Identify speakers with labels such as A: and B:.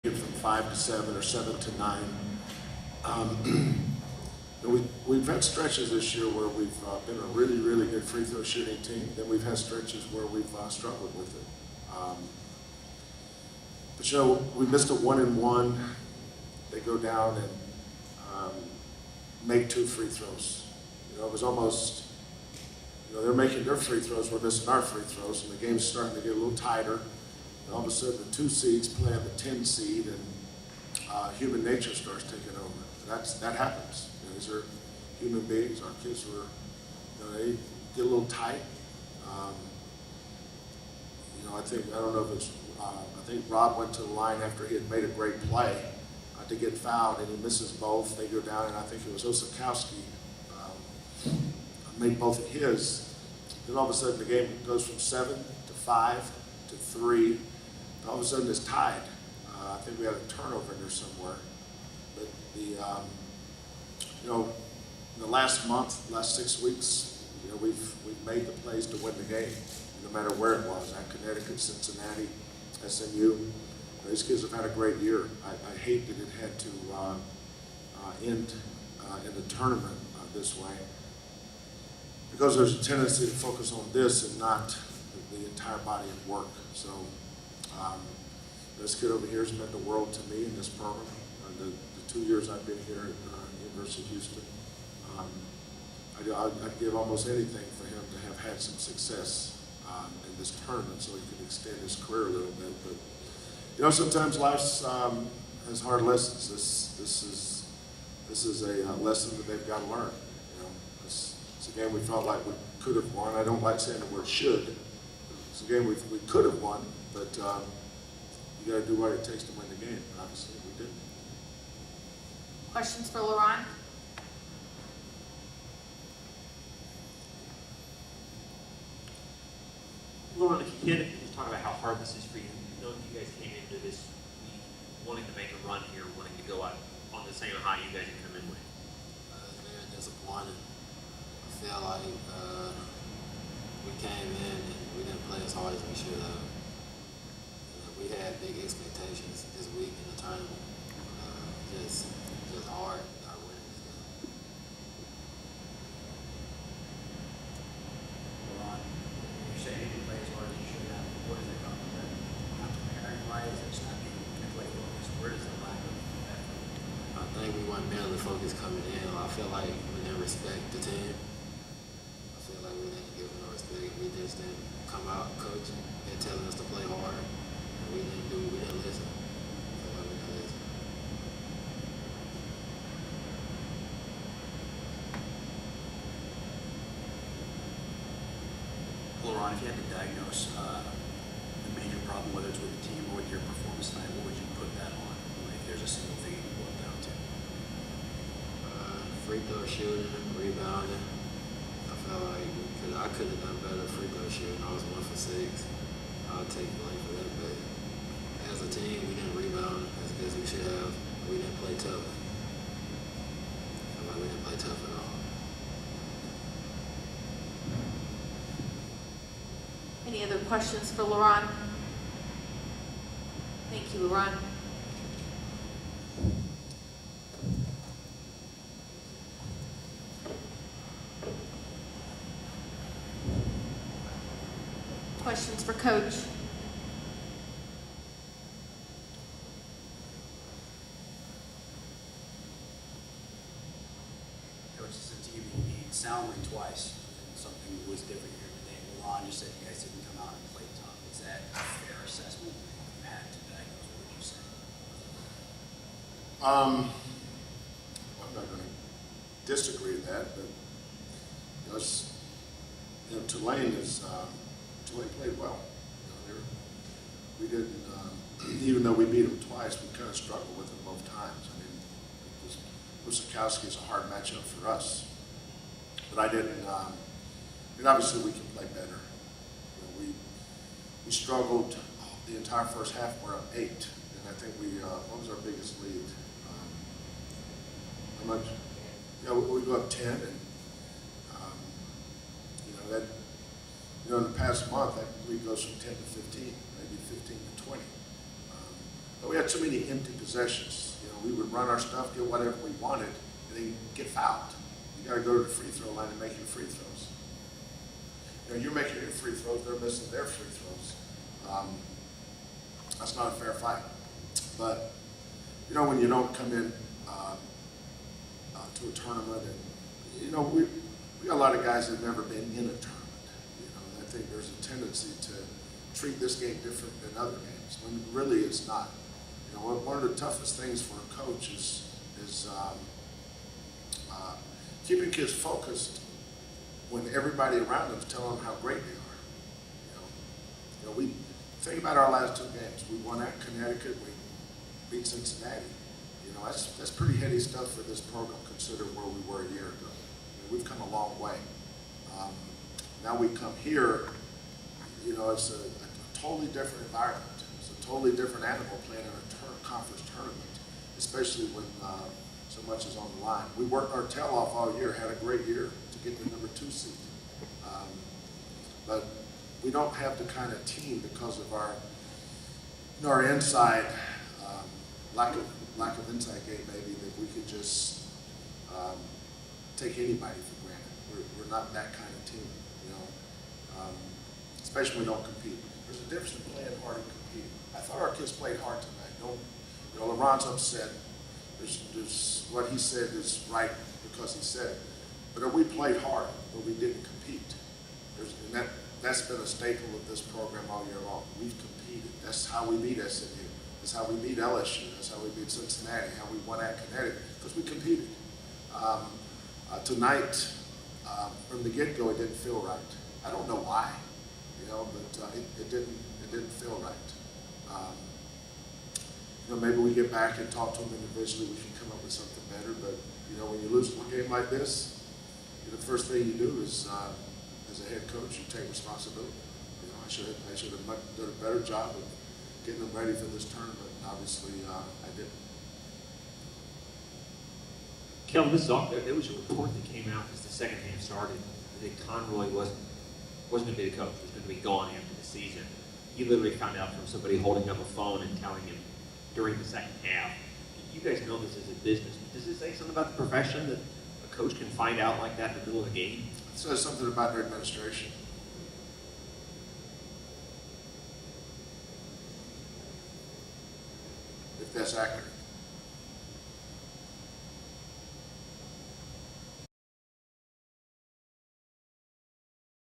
A: From 5 to 7 or 7 to 9. We've had stretches this year where we've been a really, really good free throw shooting team. Then we've had stretches where we've struggled with it. But you know, we missed a 1-and-1. They go down and make 2 free throws. You know, it was almost, you know, they're making their free throws, we're missing our free throws, and the game's starting to get a little tighter. And all of a sudden, the 2 seeds play on the 10 seed, and human nature starts taking over. That happens. You know, these are human beings. Our kids were, you know, they get a little tight. You know, I don't know if it's, I think Rob went to the line after he had made a great play to get fouled, and he misses both. They go down, and I think it was Osakowski made both of his. Then all of a sudden, the game goes from 7 to 5 to 3. All of a sudden, it's tied. I think we had a turnover in there somewhere. But you know, in the last month, last 6 weeks, you know, we've made the plays to win the game, no matter where it was. At Connecticut, Cincinnati, SMU. These kids have had a great year. I hate that it had to end in the tournament this way, because there's a tendency to focus on this and not the entire body of work. So this kid over here has meant the world to me in this program. The 2 years I've been here at University of Houston, I'd give almost anything for him to have had some success in this tournament so he could extend his career a little bit. But you know, sometimes life has hard lessons. This is a lesson that they've got to learn. You know, it's a game we felt like we could have won. I don't like saying the word should. It's a game we could have won, but you got to do what it takes to win the game. Obviously, we didn't.
B: Questions for Laurent?
C: Laurent, if you can, just talk about how hard this is for you. You know, you guys came into this week wanting to make a run here, wanting to go out on the same high you guys had come in with.
D: Very disappointed. I feel like we came in and we didn't play as hard as we should have. We had big expectations this week in the tournament. Just hard not winning this game.
E: Laurent, you say you didn't play as hard as you should have. What does that come from? Not preparing right? Is it just not being mentally focused? Where does the lack of effort?
D: I think we weren't mentally focused coming in. I feel like we didn't respect the team. I feel like we didn't give them no respect. We just didn't come out coaching and telling us to play hard. We didn't listen. I feel like we didn't listen.
E: Laurent, if you had to diagnose the major problem, whether it's with the team or with your performance tonight, what would you put that on? If there's a single thing you boil it down to.
D: Free throw shooting, rebounding. I felt like I could have done better free throw shooting. I was 1 for 6. I'll take blame for that, but as a team, we didn't rebound as good as we should have. We didn't play tough. I feel like we didn't play tough at all.
B: Any other questions for Laurent? Thank you, Laurent. Questions for Coach?
E: Coach, as a team, you beat soundly twice, and something was different here today. Laurent just said you guys didn't come out and play tough. Is that a fair assessment? If you had to diagnose, what would you say?
A: I'm not going to disagree with that, but you know, Tulane played well. You know, we didn't, even though we beat them twice, we kind of struggled with them both times. I mean, Osakowski is a hard matchup for us, but I didn't. And obviously, we can play better. You know, we struggled the entire first half. We're up 8, and I think what was our biggest lead? How much? Yeah, we go up 10, and you know that. You know, in the past month, that lead goes from 10 to 15, maybe 15 to 20. But we had too many empty possessions. You know, we would run our stuff, get whatever we wanted, and then get fouled. You got to go to the free throw line and make your free throws. You know, you're making your free throws, they're missing their free throws. That's not a fair fight. But, you know, when you don't come in to a tournament, and, you know, we got a lot of guys that have never been in a tournament. You know, and I think there's a tendency to treat this game different than other games, when really it's not. You know, one of the toughest things for a coach is keeping kids focused when everybody around them is telling them how great they are. You know, we think about our last two games. We won at Connecticut. We beat Cincinnati. You know, that's pretty heady stuff for this program, considering where we were a year ago. I mean, we've come a long way. Now we come here. You know, it's a totally different environment. It's a totally different animal playing in a conference tournament, especially when so much is on the line. We worked our tail off all year, had a great year to get the number 2 seed. But we don't have the kind of team because of our inside lack of inside game, maybe, that we could just take anybody for granted. We're not that kind of team, you know. Especially when we don't compete. There's a difference in playing hard and competing. I thought our kids played hard tonight. You know, LeBron's upset. There's what he said is right because he said it. But we played hard, but we didn't compete. And that's been a staple of this program all year long. We've competed. That's how we beat SMU. That's how we beat LSU. That's how we beat Cincinnati. How we won at Connecticut, because we competed. Tonight, from the get-go, it didn't feel right. I don't know why, you know, but it didn't feel right. You know, maybe we get back and talk to them individually. We can come up with something better. But you know, when you lose a game like this, the first thing you do is, as a head coach, you take responsibility. You know, I should have done a better job of getting them ready for this tournament. Obviously, I didn't.
C: Kelvin, this is off. There was a report that came out as the second half started that Conroy wasn't going to be the coach. Was going to be gone after the season. He literally found out from somebody holding up a phone and telling him during the second half. You guys know this is a business. Does it say something about the profession that a coach can find out like that in the middle of a game?
A: It says something about their administration. If that's accurate.